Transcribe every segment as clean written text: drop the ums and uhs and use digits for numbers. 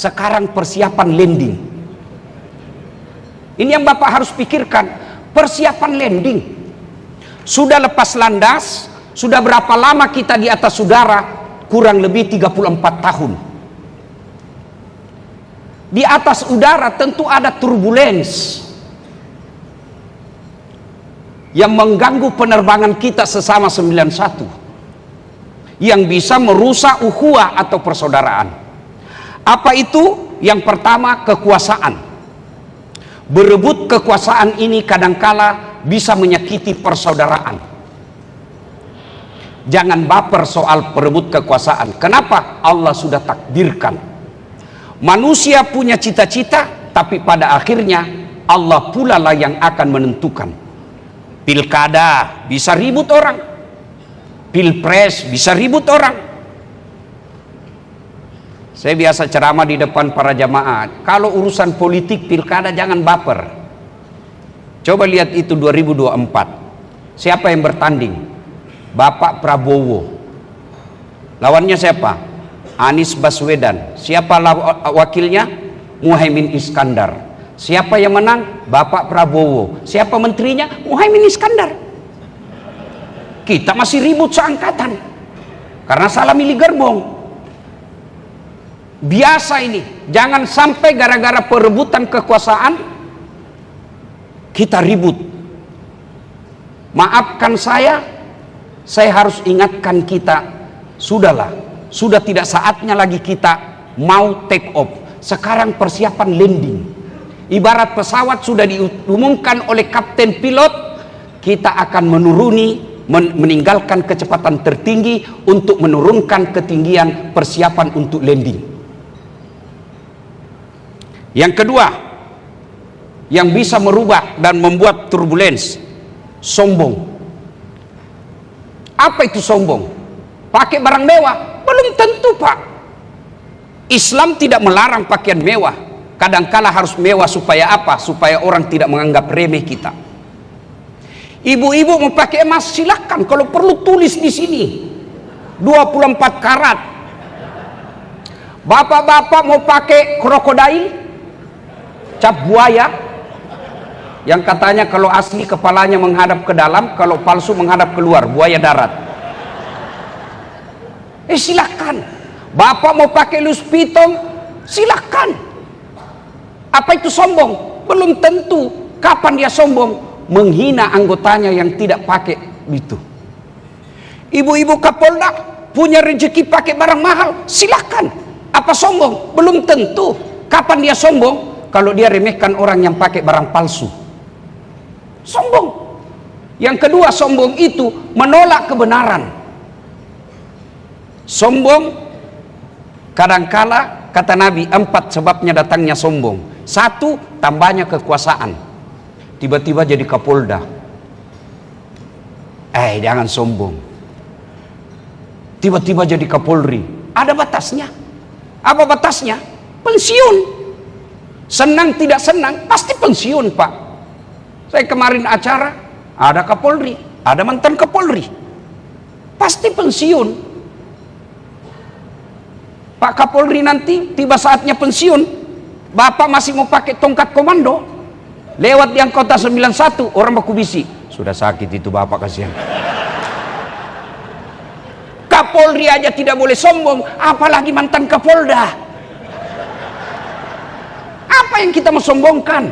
sekarang persiapan landing. Ini yang Bapak harus pikirkan, persiapan landing. Sudah lepas landas, sudah berapa lama kita di atas udara? Kurang lebih 34 tahun. Di atas udara tentu ada turbulence yang mengganggu penerbangan kita sesama 91, yang bisa merusak ukhuwah atau persaudaraan. Apa itu? Yang pertama, kekuasaan. Berebut kekuasaan ini kadangkala bisa menyakiti persaudaraan. Jangan baper soal perebut kekuasaan. Kenapa? Allah sudah takdirkan. Manusia punya cita-cita, tapi pada akhirnya Allah pula lah yang akan menentukan. Pilkada bisa ribut orang, pilpres bisa ribut orang. Saya biasa ceramah di depan para jamaah, kalau urusan politik pilkada jangan baper. Coba lihat itu 2024, siapa yang bertanding? Bapak Prabowo. Lawannya siapa? Anies Baswedan. Siapa wakilnya? Muhaimin Iskandar. Siapa yang menang? Bapak Prabowo. Siapa menterinya? Muhaimin Iskandar. Kita masih ribut seangkatan karena salah milih gerbong. Biasa ini. Jangan sampai gara-gara perebutan kekuasaan kita ribut. Maafkan saya harus ingatkan kita, sudahlah. Sudah tidak saatnya lagi kita mau take off. Sekarang persiapan landing. Ibarat pesawat sudah diumumkan oleh kapten pilot, kita akan meninggalkan kecepatan tertinggi untuk menurunkan ketinggian persiapan untuk landing. Yang kedua, yang bisa merubah dan membuat turbulence, sombong. Apa itu sombong? Pakai barang mewah? Belum tentu, Pak. Islam tidak melarang pakaian mewah. Kadangkala harus mewah supaya apa? Supaya orang tidak menganggap remeh kita. Ibu-ibu mau pakai emas silahkan, kalau perlu tulis di sini 24 karat. Bapak-bapak mau pakai krokodil, cap buaya, yang katanya kalau asli kepalanya menghadap ke dalam, kalau palsu menghadap keluar, buaya darat. Silakan. Bapak mau pakai lus piton, silakan. Apa itu sombong? Belum tentu. Kapan dia sombong? Menghina anggotanya yang tidak pakai itu. Ibu-ibu Kapolda punya rezeki pakai barang mahal, silakan. Apa sombong? Belum tentu. Kapan dia sombong? Kalau dia remehkan orang yang pakai barang palsu. Sombong. Yang kedua, sombong itu menolak kebenaran. Sombong kadangkala kata Nabi 4 sebabnya datangnya sombong. 1, tambahnya kekuasaan. Tiba-tiba jadi Kapolda. Jangan sombong. Tiba-tiba jadi Kapolri. Ada batasnya. Apa batasnya? Pensiun. Senang tidak senang pasti pensiun, Pak. Saya kemarin acara, ada Kapolri, ada mantan Kapolri. Pasti pensiun. Pak Kapolri nanti tiba saatnya pensiun, Bapak masih mau pakai tongkat komando, lewat di anggota 91, orang baku bisi, sudah sakit itu Bapak, kasihan. Kapolri aja tidak boleh sombong, apalagi mantan Kapolda. Apa yang kita mau sombongkan?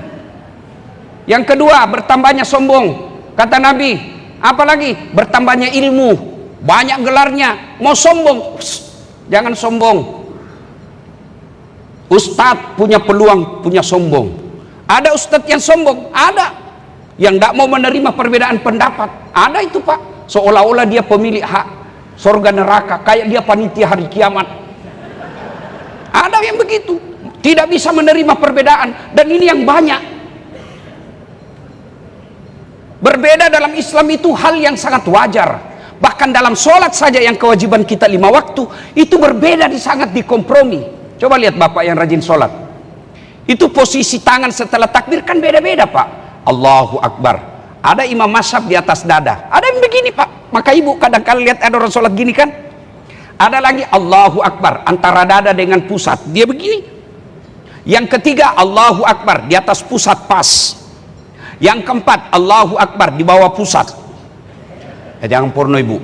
Yang kedua, bertambahnya sombong. Kata Nabi, apalagi bertambahnya ilmu, banyak gelarnya, mau sombong, jangan sombong. Ustadz punya peluang, punya sombong. Ada ustadz yang sombong, ada yang tidak mau menerima perbedaan pendapat, ada itu, Pak. Seolah-olah dia pemilik hak surga neraka, kayak dia panitia hari kiamat. Ada yang begitu, tidak bisa menerima perbedaan, dan ini yang banyak. Berbeda dalam Islam itu hal yang sangat wajar. Bahkan dalam sholat saja yang kewajiban kita 5 waktu, itu berbeda, sangat dikompromi. Coba lihat Bapak yang rajin sholat, itu posisi tangan setelah takbir kan beda-beda, Pak. Allahu Akbar. Ada imam mazhab di atas dada, ada yang begini, Pak. Maka ibu kadang-kadang lihat ada orang sholat gini kan. Ada lagi Allahu Akbar antara dada dengan pusat, dia begini. Yang ketiga, Allahu Akbar di atas pusat pas. Yang keempat, Allahu Akbar di bawah pusat. Jangan porno ibu.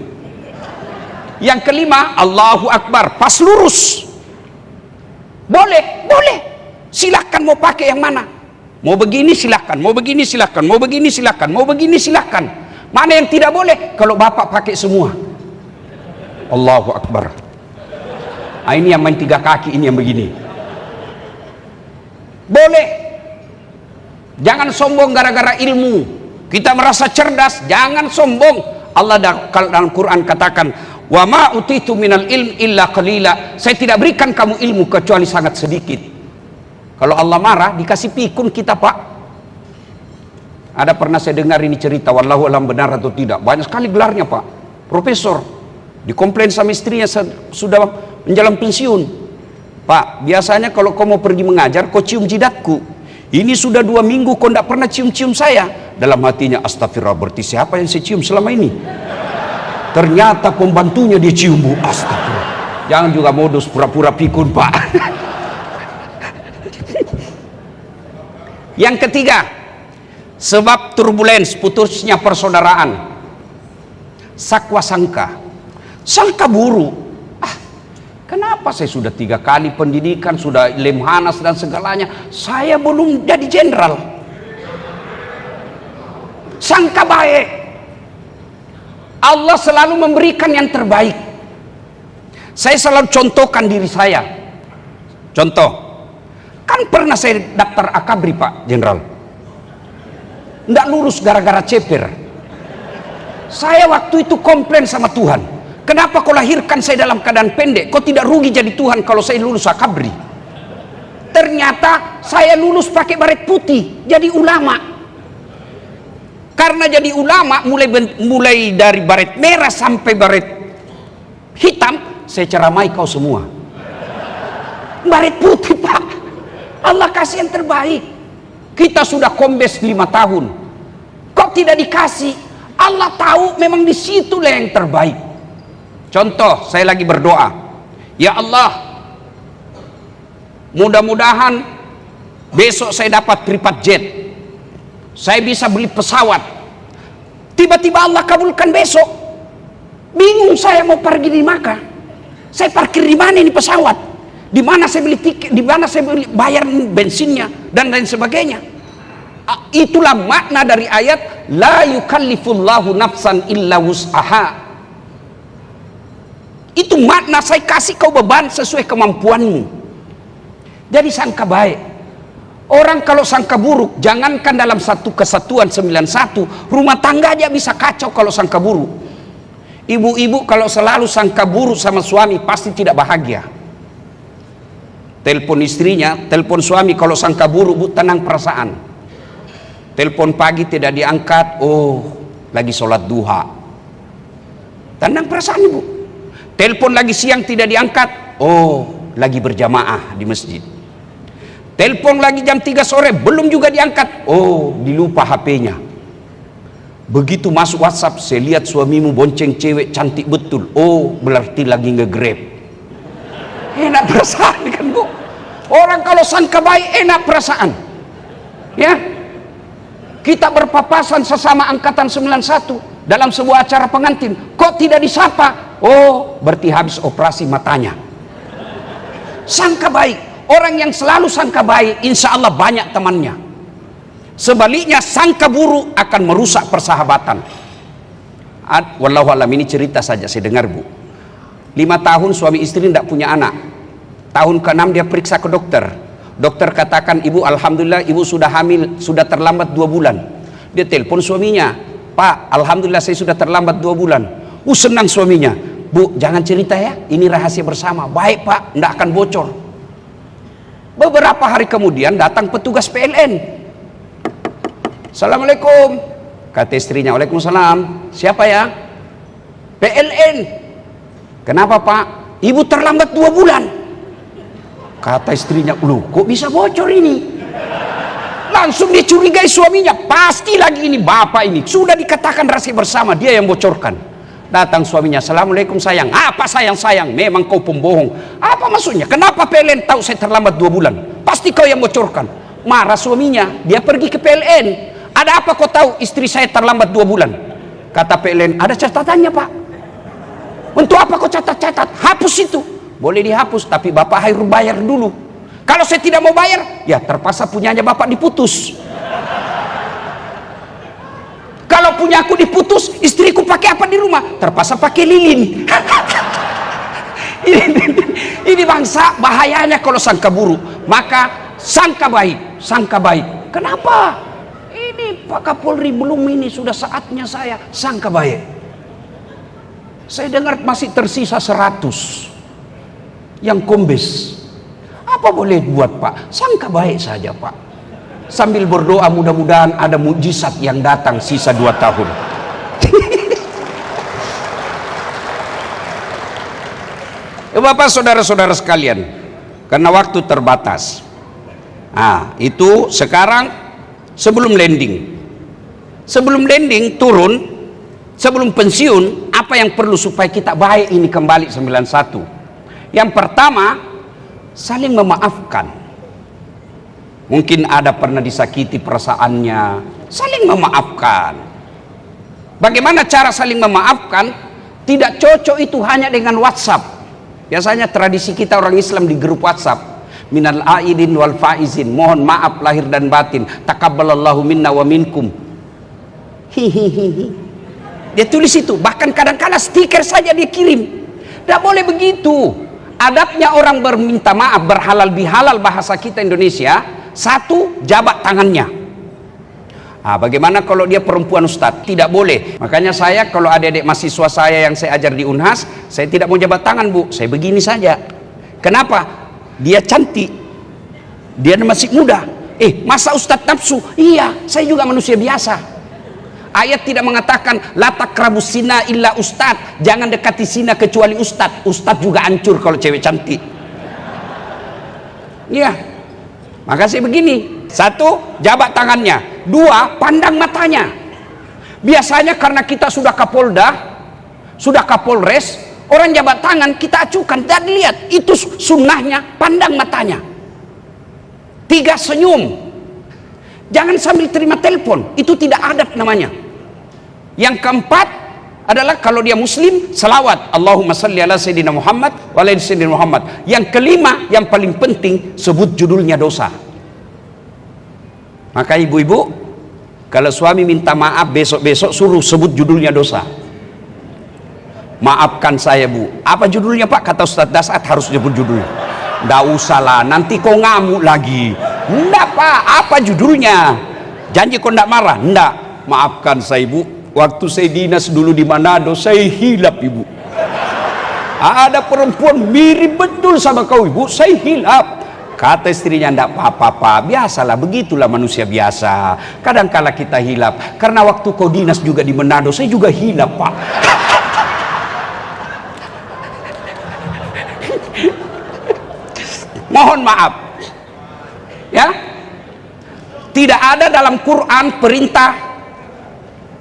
Yang kelima, Allahu Akbar pas lurus. Boleh, boleh. Silakan mau pakai yang mana. Mau begini silakan, mau begini silakan, mau begini silakan, mau begini silakan. Mana yang tidak boleh? Kalau bapak pakai semua. Allahu Akbar. Ini yang main 3 kaki, ini yang begini. Boleh. Jangan sombong gara-gara ilmu. Kita merasa cerdas, jangan sombong. Allah dalam Quran katakan, wa ma utitu minal ilm illa qalila. Saya tidak berikan kamu ilmu kecuali sangat sedikit. Kalau Allah marah, dikasih pikun kita, Pak. Ada pernah saya dengar ini cerita, wallahu alam benar atau tidak. Banyak sekali gelarnya, Pak. Profesor. Dikomplain sama istrinya sudah menjelang pensiun. Pak, biasanya kalau kau mau pergi mengajar, kau cium jidatku. Ini sudah 2 minggu kau tidak pernah cium-cium saya. Dalam hatinya, astagfirullah, berarti siapa yang saya cium selama ini? Ternyata pembantunya dia cium, Bu. Astagfirullah. Jangan juga modus pura-pura pikun, Pak. Yang ketiga, sebab turbulens, putusnya persaudaraan. Sakwa sangka. Sangka buruk. Kenapa saya sudah 3 kali pendidikan, sudah lemhanas dan segalanya, saya belum jadi jenderal? Sangka baik. Allah selalu memberikan yang terbaik. Saya selalu contohkan diri saya. Contoh, kan pernah saya daftar akabri, Pak Jenderal. Nggak lulus gara-gara ceper. Saya waktu itu komplain sama Tuhan. Kenapa kau lahirkan saya dalam keadaan pendek? Kau tidak rugi jadi Tuhan kalau saya lulus akabri. Ternyata saya lulus pakai baret putih, jadi ulama. Karena jadi ulama, mulai dari baret merah sampai baret hitam, saya ceramai kau semua. Baret putih, Pak. Allah kasih yang terbaik. Kita sudah kombes 5 tahun. Kok tidak dikasih? Allah tahu memang di situlah yang terbaik. Contoh, saya lagi berdoa, ya Allah, mudah-mudahan besok saya dapat private jet, saya bisa beli pesawat. Tiba-tiba Allah kabulkan besok. Bingung saya mau pergi di Makkah. Saya parkir di mana ini pesawat? Di mana saya beli tiket? Di mana saya beli bayar bensinnya dan lain sebagainya? Itulah makna dari ayat la yukallifullahu nafsan illa wus'aha. Itu makna saya kasih kau beban sesuai kemampuanmu. Jadi sangka baik. Orang kalau sangka buruk, jangankan dalam satu kesatuan 91, rumah tangga aja bisa kacau kalau sangka buruk. Ibu-ibu kalau selalu sangka buruk sama suami pasti tidak bahagia. Telepon istrinya, telepon suami kalau sangka buruk, Bu, tenang perasaan. Telepon pagi tidak diangkat, oh lagi sholat duha. Tenang perasaan, Ibu. Telepon lagi siang tidak diangkat, oh lagi berjamaah di masjid. Telepon lagi jam 3 sore belum juga diangkat, oh dilupa HP-nya. Begitu masuk WhatsApp, saya lihat suamimu bonceng cewek cantik betul, oh berarti lagi nge-grab. Enak perasaan kan, Bu? Orang kalau sangka baik enak perasaan. Ya, kita berpapasan sesama angkatan 91 dalam sebuah acara pengantin, kok tidak disapa? Oh, berarti habis operasi matanya. Sangka baik. Orang yang selalu sangka baik, insya Allah banyak temannya. Sebaliknya, sangka buruk akan merusak persahabatan. Wallahu alam, ini cerita saja saya dengar, Bu. 5 tahun suami istri tidak punya anak. Tahun ke-6 dia periksa ke dokter. Dokter katakan, ibu alhamdulillah ibu sudah hamil, sudah terlambat 2 bulan. Dia telepon suaminya, Pak, alhamdulillah saya sudah terlambat 2 bulan. Senang suaminya. Bu, jangan cerita ya, ini rahasia bersama. Baik Pak, tidak akan bocor. Beberapa hari kemudian datang petugas PLN. Assalamualaikum, kata istrinya. Waalaikumsalam. Siapa ya? PLN. Kenapa Pak? Ibu terlambat 2 bulan. Kata istrinya, loh kok bisa bocor ini? Langsung dicurigai suaminya, pasti lagi ini bapak ini sudah dikatakan rahasia bersama, dia yang bocorkan. Datang suaminya, assalamualaikum sayang. Apa sayang? Memang kau pembohong. Apa maksudnya? Kenapa PLN tahu saya terlambat 2 bulan? Pasti kau yang bocorkan. Marah suaminya, dia pergi ke PLN. Ada apa kau tahu? Istri saya terlambat 2 bulan. Kata PLN, ada catatannya Pak. Untuk apa kau catat-catat? Hapus itu. Boleh dihapus, tapi Bapak harus bayar dulu. Kalau saya tidak mau bayar, ya terpaksa punyanya Bapak diputus. Kalau punya aku diputus, istriku pakai apa di rumah? Terpaksa pakai lilin. Ini bangsa bahayanya kalau sangka buruk. Maka sangka baik, sangka baik. Kenapa? Ini Pak Kapolri belum, ini sudah saatnya saya sangka baik. Saya dengar masih tersisa 100 yang kombes. Apa boleh buat Pak? Sangka baik saja Pak. Sambil berdoa mudah-mudahan ada mukjizat yang datang sisa 2 tahun. Bapak saudara-saudara sekalian, karena waktu terbatas. Nah, itu sekarang sebelum landing. Sebelum landing turun, sebelum pensiun, apa yang perlu supaya kita baik ini kembali 91? Yang pertama, saling memaafkan. Mungkin ada pernah disakiti perasaannya, saling memaafkan. Bagaimana cara saling memaafkan? Tidak cocok itu hanya dengan WhatsApp. Biasanya tradisi kita orang Islam di grup WhatsApp, minal aidin wal faizin, mohon maaf lahir dan batin, takabbalallahu minna wa minkum. Hihihi. Dia tulis itu, bahkan kadang-kadang stiker saja dia kirim. Tidak boleh begitu. Adabnya orang berminta maaf, berhalal bihalal bahasa kita Indonesia. Satu, jabat tangannya. Nah, bagaimana kalau dia perempuan Ustadz? Tidak boleh. Makanya saya kalau adik-adik mahasiswa saya yang saya ajar di Unhas, saya tidak mau jabat tangan Bu, saya begini saja. Kenapa? Dia cantik, dia masih muda. Masa Ustadz nafsu? Iya, saya juga manusia biasa. Ayat tidak mengatakan la taqrabus zina illa Ustadz, jangan dekati zina kecuali Ustadz. Ustadz juga hancur kalau cewek cantik. Iya, maka saya begini. 1, jabat tangannya. 2, pandang matanya. Biasanya karena kita sudah Kapolda, sudah Kapolres, orang jabat tangan kita acukan dan lihat, itu sunnahnya, pandang matanya. 3, senyum. Jangan sambil terima telepon, itu tidak adab namanya. Yang keempat adalah kalau dia muslim, salawat, Allahumma salli ala sayyidina Muhammad wa ala sayyidina Muhammad. Yang kelima, yang paling penting, sebut judulnya dosa. Maka ibu-ibu, kalau suami minta maaf besok-besok suruh sebut judulnya dosa. Maafkan saya Bu. Apa judulnya Pak? Kata Ustadz Dasat harus sebut judulnya. Nggak usah lah, nanti kau ngamuk lagi. Nggak Pak, apa judulnya? Janji kau nggak marah? Nggak. Maafkan saya Ibu, waktu saya dinas dulu di Manado, saya hilap Ibu. Ada perempuan mirip betul sama kau Ibu, saya hilap. Kata istrinya, enggak apa-apa Pak, biasalah, begitulah manusia biasa. Kadang-kala kita hilap. Karena waktu kau dinas juga di Manado, saya juga hilap Pak. Mohon maaf. Ya. Tidak ada dalam Quran perintah.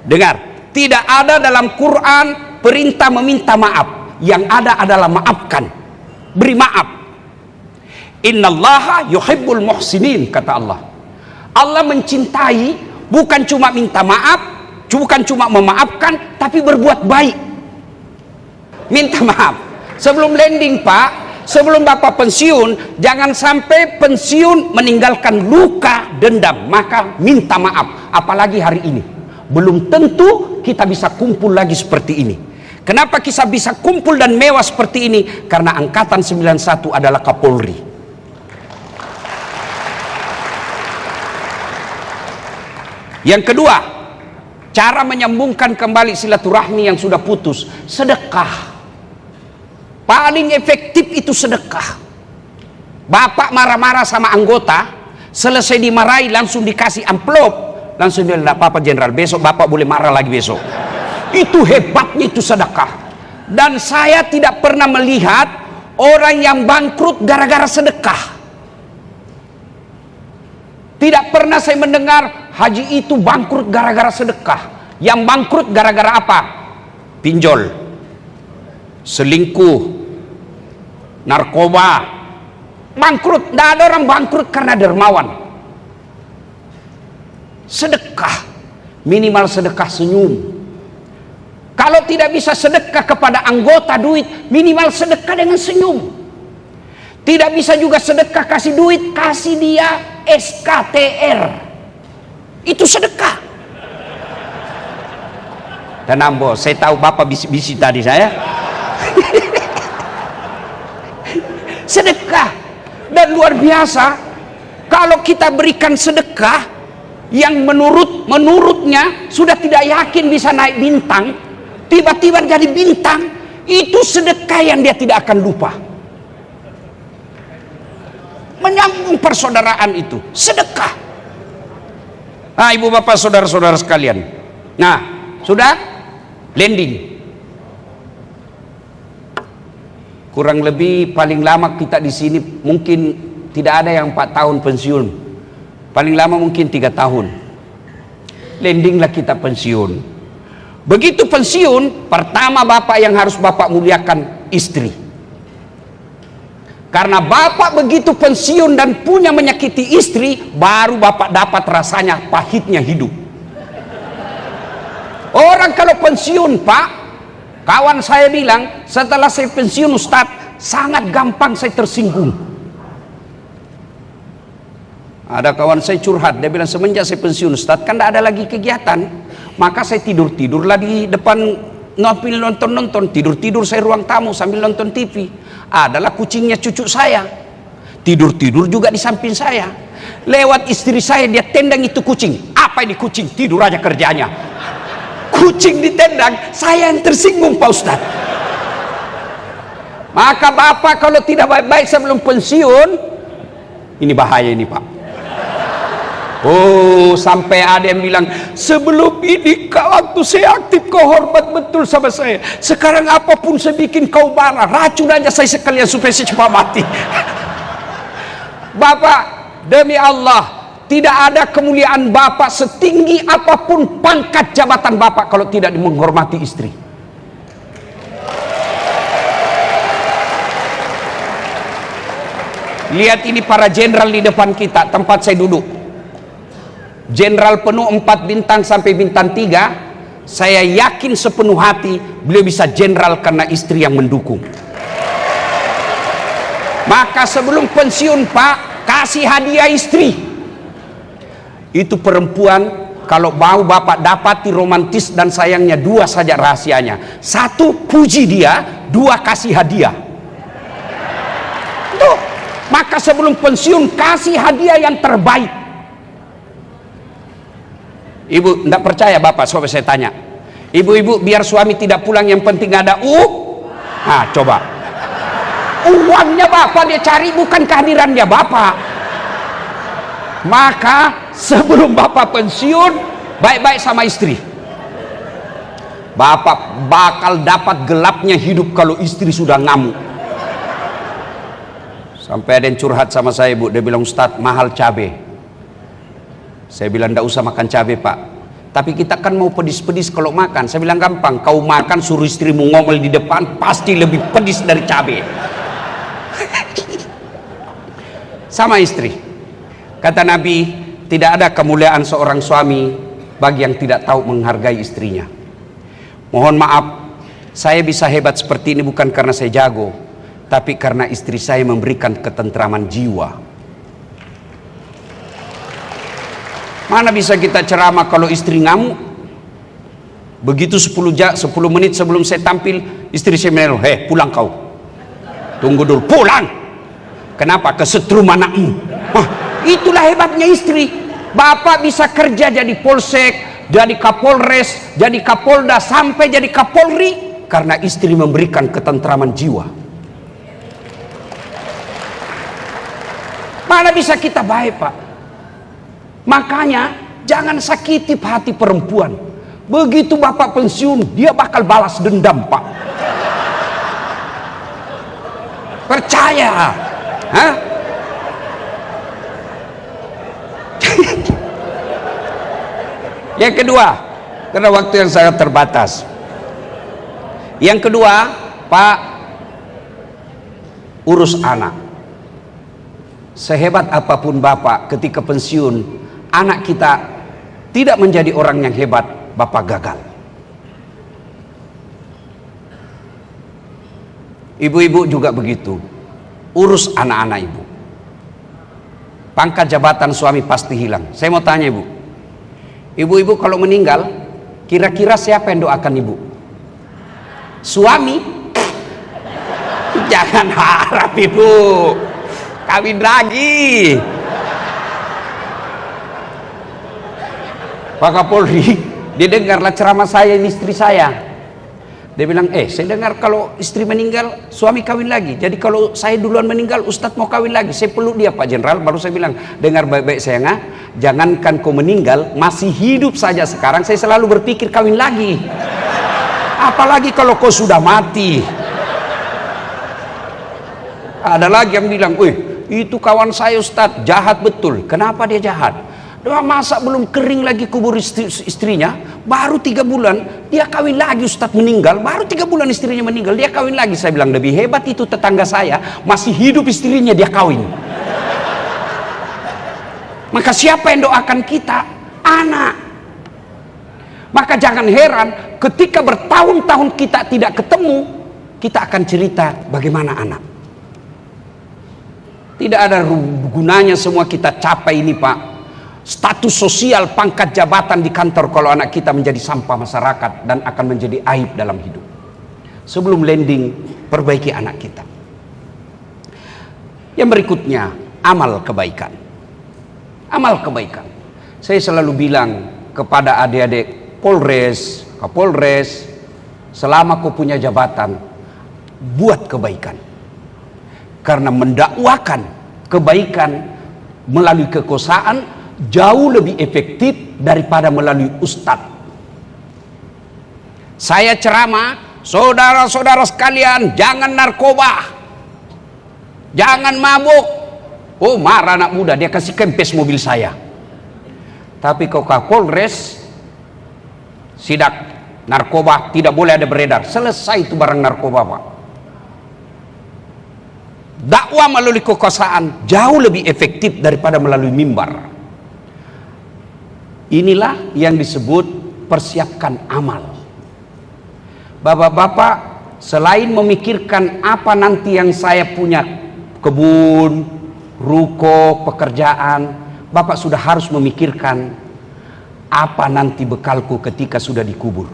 Dengar, tidak ada dalam Quran perintah meminta maaf. Yang ada adalah maafkan. Beri maaf. Innallaha yuhibbul muhsinin, kata Allah. Allah mencintai bukan cuma minta maaf, bukan cuma memaafkan, tapi berbuat baik. Minta maaf. Sebelum landing Pak, sebelum Bapak pensiun, jangan sampai pensiun meninggalkan luka dendam. Maka minta maaf. Apalagi hari ini, belum tentu kita bisa kumpul lagi seperti ini. Kenapa kita bisa kumpul dan mewah seperti ini? Karena angkatan 91 adalah Kapolri. Yang kedua, cara menyambungkan kembali silaturahmi yang sudah putus, sedekah. Paling efektif itu sedekah. Bapak marah-marah sama anggota, selesai dimarahi langsung dikasih amplop, langsung bilang, enggak apa-apa Jenderal, besok Bapak boleh marah lagi besok. Itu hebatnya itu sedekah. Dan saya tidak pernah melihat orang yang bangkrut gara-gara sedekah. Tidak pernah saya mendengar haji itu bangkrut gara-gara sedekah. Yang bangkrut gara-gara apa? Pinjol, selingkuh, narkoba, bangkrut. Tidak ada orang bangkrut karena dermawan. Sedekah, minimal sedekah senyum. Kalau tidak bisa sedekah kepada anggota duit, minimal sedekah dengan senyum. Tidak bisa juga sedekah kasih duit, kasih dia SKTR. Itu sedekah. Dan Ambo, saya tahu Bapak bisik-bisik tadi saya. Sedekah. Dan luar biasa, kalau kita berikan sedekah yang menurutnya sudah tidak yakin bisa naik bintang, tiba-tiba jadi bintang, itu sedekah yang dia tidak akan lupa. Menyambung persaudaraan itu sedekah. Nah, ibu bapak saudara-saudara sekalian, nah sudah landing. Kurang lebih paling lama kita di sini mungkin tidak ada yang 4 tahun pensiun. Paling lama mungkin 3 tahun. Landinglah kita pensiun. Begitu pensiun, pertama bapak yang harus bapak muliakan istri. Karena bapak begitu pensiun dan punya menyakiti istri, baru bapak dapat rasanya pahitnya hidup. Orang kalau pensiun pak, kawan saya bilang setelah saya pensiun Ustadz, sangat gampang saya tersinggung. Ada kawan saya curhat, dia bilang semenjak saya pensiun Ustadz kan tidak ada lagi kegiatan, maka saya tidurlah di depan nonton, tidur saya ruang tamu sambil nonton TV. Adalah kucingnya cucu saya, tidur juga di samping saya. Lewat istri saya dia tendang itu kucing. Apa ini kucing? Tidur aja kerjanya. Kucing ditendang, saya yang tersinggung Pak Ustadz. Maka bapak kalau tidak baik-baik sebelum pensiun, ini bahaya ini Pak. Oh, sampai ada yang bilang, sebelum ini waktu saya aktif kau hormat betul sama saya. Sekarang apapun saya bikin kau marah, racun aja saya sekalian supaya saya cepat mati. Bapak, demi Allah, tidak ada kemuliaan bapak setinggi apapun pangkat jabatan bapak kalau tidak menghormati istri. Lihat ini para jenderal di depan kita, tempat saya duduk. Jenderal penuh 4 bintang sampai bintang 3. Saya yakin sepenuh hati beliau bisa jenderal karena istri yang mendukung. Maka sebelum pensiun Pak, kasih hadiah istri. Itu perempuan kalau mau bapak dapati romantis dan sayangnya 2 saja rahasianya. 1, puji dia, 2, kasih hadiah. Tuh. Maka sebelum pensiun kasih hadiah yang terbaik. Ibu tidak percaya bapak, coba saya tanya. Ibu-ibu biar suami tidak pulang yang penting ada nah coba. Uangnya bapak dia cari, bukan kehadirannya bapak. Maka sebelum bapak pensiun, baik-baik sama istri. Bapak bakal dapat gelapnya hidup kalau istri sudah ngamuk. Sampai ada yang curhat sama saya bu, dia bilang Ustadz mahal cabai. Saya bilang tidak usah makan cabai pak, tapi kita kan mau pedis-pedis kalau makan. Saya bilang gampang, kau makan suruh istrimu ngomel di depan, pasti lebih pedis dari cabai. Sama istri. Kata Nabi, tidak ada kemuliaan seorang suami bagi yang tidak tahu menghargai istrinya. Mohon maaf, saya bisa hebat seperti ini bukan karena saya jago, tapi karena istri saya memberikan ketentraman jiwa. Mana bisa kita ceramah kalau istri ngamuk? Begitu 10 menit sebelum saya tampil, istri saya bilang, pulang kau. Tunggu dulu, pulang. Kenapa? Kesetrum anakmu. Wah, itulah hebatnya istri. Bapak bisa kerja jadi polsek, jadi kapolres, jadi kapolda, sampai jadi kapolri, karena istri memberikan ketentraman jiwa. Mana bisa kita baik pak? Makanya jangan sakiti hati perempuan. Begitu bapak pensiun, dia bakal balas dendam pak. Percaya. Hah? Yang kedua, karena waktu yang sangat terbatas. Yang kedua, Pak, urus anak. sehebat apapun Bapak ketika pensiun, anak kita tidak menjadi orang yang hebat, Bapak gagal. Ibu-ibu juga begitu, urus anak-anak ibu. Pangkat jabatan suami pasti hilang. Saya mau tanya ibu, ibu-ibu kalau meninggal, kira-kira siapa yang doakan ibu? Suami? Jangan harap ibu kawin lagi. Pak Kapolri, dia dengarlah ceramah saya, ini istri saya. Dia bilang, saya dengar kalau istri meninggal, suami kawin lagi. Jadi kalau saya duluan meninggal, Ustadz mau kawin lagi. Saya peluk dia Pak Jenderal, baru saya bilang, dengar baik-baik sayang, jangankan kau meninggal, masih hidup saja sekarang, saya selalu berpikir kawin lagi. Apalagi kalau kau sudah mati. Ada lagi yang bilang, itu kawan saya Ustadz, jahat betul. Kenapa dia jahat? Masa belum kering lagi kubur istrinya, baru 3 bulan dia kawin lagi. Ustadz meninggal, baru 3 bulan istrinya meninggal, dia kawin lagi. Saya bilang, lebih hebat itu tetangga saya, masih hidup istrinya dia kawin. Maka siapa yang doakan kita? Anak. Maka jangan heran ketika bertahun-tahun kita tidak ketemu, kita akan cerita bagaimana anak. Tidak ada gunanya semua kita capai ini Pak, status sosial, pangkat jabatan di kantor, kalau anak kita menjadi sampah masyarakat dan akan menjadi aib dalam hidup. Sebelum landing, perbaiki anak kita. Yang berikutnya, amal kebaikan. Amal kebaikan. Saya selalu bilang kepada adik-adik Polres, Kapolres, selama kau punya jabatan, buat kebaikan. Karena mendakwakan kebaikan melalui kekuasaan jauh lebih efektif daripada melalui ustadz. Saya ceramah, saudara-saudara sekalian, jangan narkoba, jangan mabuk. Oh, marah anak muda, dia kasih kempes mobil saya. Tapi kau Kapolres, sidak narkoba tidak boleh ada beredar, selesai itu barang narkoba Pak. Dakwah melalui kekuasaan jauh lebih efektif daripada melalui mimbar. Inilah yang disebut persiapkan amal. Bapak-bapak, selain memikirkan apa nanti yang saya punya, kebun, ruko, pekerjaan, Bapak sudah harus memikirkan apa nanti bekalku ketika sudah dikubur.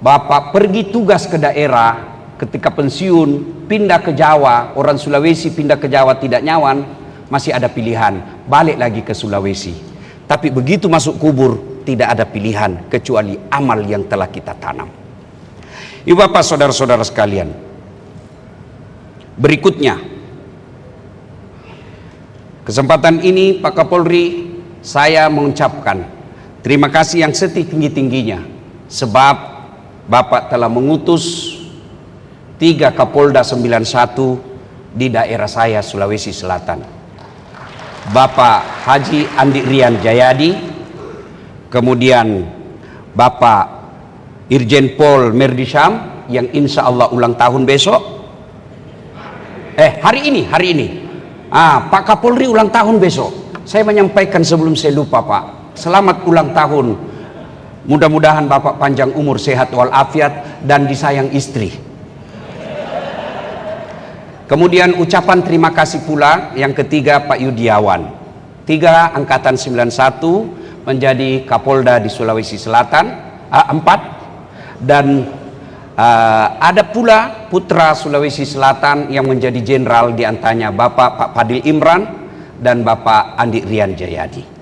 Bapak pergi tugas ke daerah, ketika pensiun, pindah ke Jawa, orang Sulawesi pindah ke Jawa tidak nyaman, masih ada pilihan, balik lagi ke Sulawesi. Tapi begitu masuk kubur, tidak ada pilihan kecuali amal yang telah kita tanam. Ibu bapak saudara-saudara sekalian, berikutnya, kesempatan ini Pak Kapolri, saya mengucapkan terima kasih yang setinggi-tingginya, sebab Bapak telah mengutus 3 Kapolda 91 di daerah saya Sulawesi Selatan. Bapak Haji Andi Rian Jayadi, kemudian Bapak Irjen Pol Merdi Syam yang insya Allah ulang tahun besok. Hari ini. Pak Kapolri ulang tahun besok. Saya menyampaikan sebelum saya lupa Pak, selamat ulang tahun. Mudah-mudahan Bapak panjang umur, sehat walafiat, dan disayang istri. Kemudian ucapan terima kasih pula yang ketiga Pak Yudiawan, 3 Angkatan 91 menjadi Kapolda di Sulawesi Selatan, 4, dan ada pula putra Sulawesi Selatan yang menjadi jenderal, diantaranya Bapak Pak Fadil Imran dan Bapak Andi Rian Jayadi.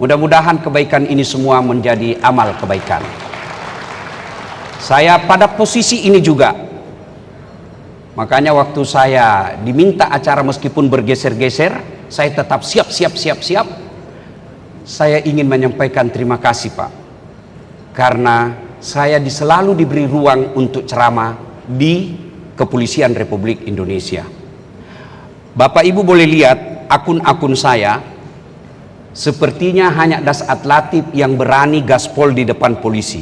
Mudah-mudahan kebaikan ini semua menjadi amal kebaikan. Saya pada posisi ini juga, makanya waktu saya diminta acara meskipun bergeser-geser, saya tetap siap. Saya ingin menyampaikan terima kasih Pak, karena saya selalu diberi ruang untuk ceramah di Kepolisian Republik Indonesia. Bapak Ibu boleh lihat akun-akun saya, sepertinya hanya Dasat Latif yang berani gaspol di depan polisi.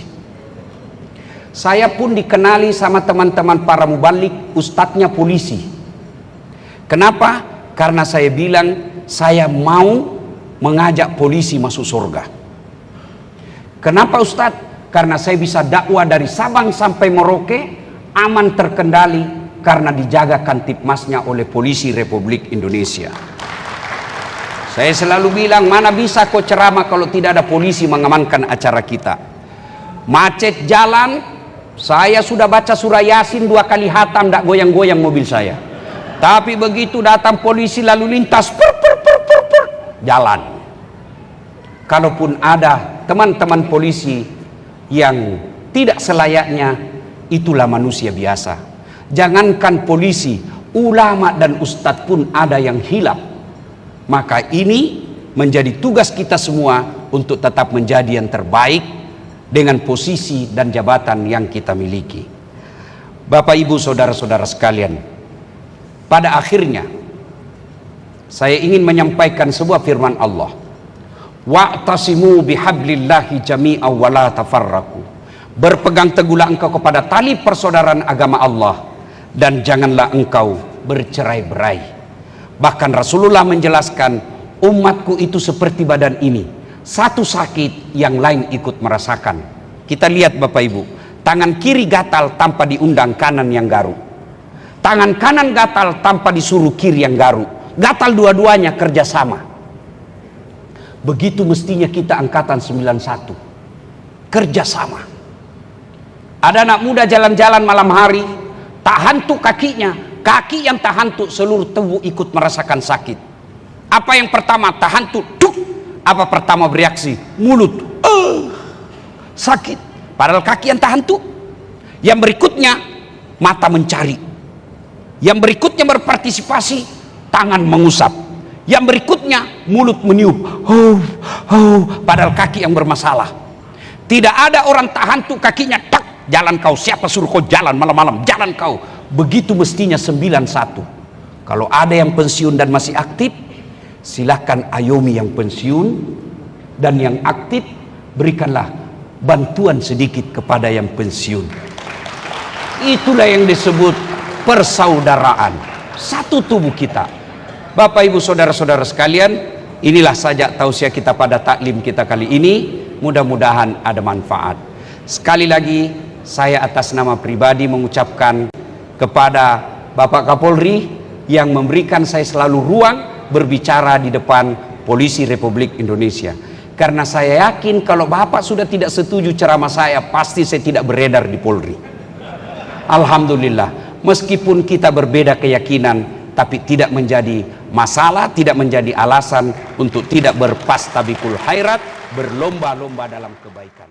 Saya pun dikenali sama teman-teman para mubalik, ustadznya polisi. Kenapa? Karena saya bilang saya mau mengajak polisi masuk surga. Kenapa Ustadz? Karena saya bisa dakwah dari Sabang sampai Merauke aman terkendali karena dijaga Kamtipmasnya oleh polisi Republik Indonesia. Saya selalu bilang, mana bisa kau ceramah kalau tidak ada polisi mengamankan acara kita. Macet jalan, saya sudah baca surah Yasin 2 kali hatam, tidak goyang-goyang mobil saya. Tapi begitu datang polisi lalu lintas, jalan. Kalaupun ada teman-teman polisi yang tidak selayaknya, itulah manusia biasa. Jangankan polisi, ulama dan ustadz pun ada yang hilaf. Maka ini menjadi tugas kita semua untuk tetap menjadi yang terbaik dengan posisi dan jabatan yang kita miliki. Bapak Ibu saudara-saudara sekalian, pada akhirnya saya ingin menyampaikan sebuah firman Allah. Wa'tasimu bihablillahi jami'an wa la tafarraqu. Berpegang teguhlah engkau kepada tali persaudaraan agama Allah dan janganlah engkau bercerai-berai. Bahkan Rasulullah menjelaskan, umatku itu seperti badan ini, satu sakit yang lain ikut merasakan. Kita lihat Bapak Ibu, tangan kiri gatal tanpa diundang kanan yang garuk, tangan kanan gatal tanpa disuruh kiri yang garuk, gatal dua-duanya kerjasama. Begitu mestinya kita angkatan 91, kerjasama. Ada anak muda jalan-jalan malam hari, tak hantu kakinya, kaki yang tak hantu, seluruh tubuh ikut merasakan sakit. Apa yang pertama? Tak hantu, duk. Apa pertama bereaksi? Mulut, sakit. Padahal kaki yang tak hantu. Yang berikutnya mata mencari. Yang berikutnya berpartisipasi, tangan mengusap. Yang berikutnya mulut meniup, padahal kaki yang bermasalah. Tidak ada orang tak hantu kakinya, tak, jalan kau, siapa suruh kau jalan malam-malam, jalan kau. Begitu mestinya 91. Kalau ada yang pensiun dan masih aktif, silahkan ayomi yang pensiun, dan yang aktif berikanlah bantuan sedikit kepada yang pensiun. Itulah yang disebut persaudaraan, satu tubuh kita. Bapak Ibu saudara-saudara sekalian, inilah saja tausiah kita pada taklim kita kali ini. Mudah-mudahan ada manfaat. Sekali lagi saya atas nama pribadi mengucapkan kepada Bapak Kapolri yang memberikan saya selalu ruang berbicara di depan Polisi Republik Indonesia. Karena saya yakin kalau Bapak sudah tidak setuju ceramah saya, pasti saya tidak beredar di Polri. Alhamdulillah, meskipun kita berbeda keyakinan, tapi tidak menjadi masalah, tidak menjadi alasan untuk tidak berpastabikul khairat, berlomba-lomba dalam kebaikan.